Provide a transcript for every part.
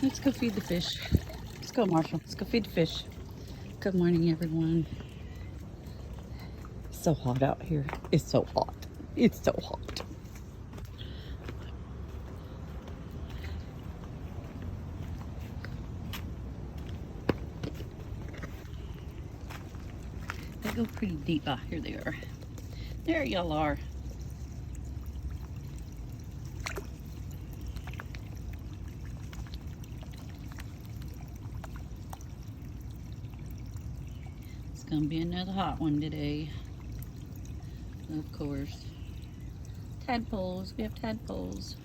Let's go feed the fish. Let's go, Marshall. Let's go feed the fish. Good morning, everyone. It's so hot out here. It's so hot. It's so hot. They go pretty deep. Ah, here they are. There y'all are. It's gonna be another hot one today. Of course. Tadpoles. We have tadpoles.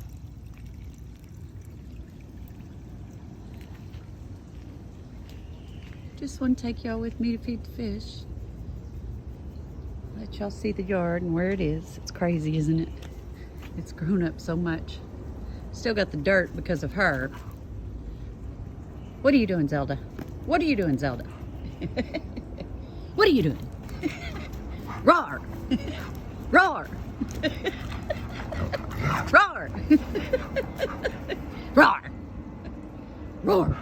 Just want to take y'all with me to feed the fish. Let y'all see the yard and where it is. It's crazy, isn't it? It's grown up so much. Still got the dirt because of her. What are you doing, Zelda? What are you doing, Zelda? What are you doing? Roar! Roar! Roar! Roar! Roar!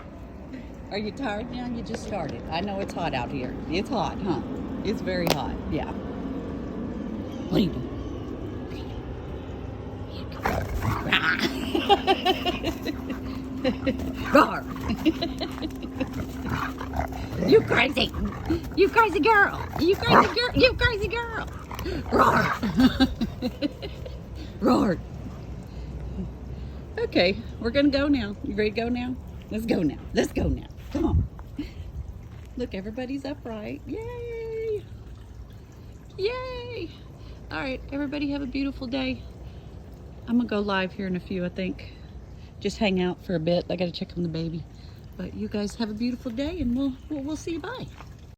Are you tired now? You just started. I know it's hot out here. It's hot, huh? It's very hot, yeah. What are you doing? Roar! You crazy! You crazy girl! You crazy girl! You crazy girl! Roar! Roar! Okay, we're gonna go now. You ready to go now? Let's go now. Let's go now. Come on. Look, everybody's upright. Yay! Yay! All right, everybody have a beautiful day. I'm gonna go live here in a few, I think. Just hang out for a bit. I gotta check on the baby. But you guys have a beautiful day, and we'll see you. Bye.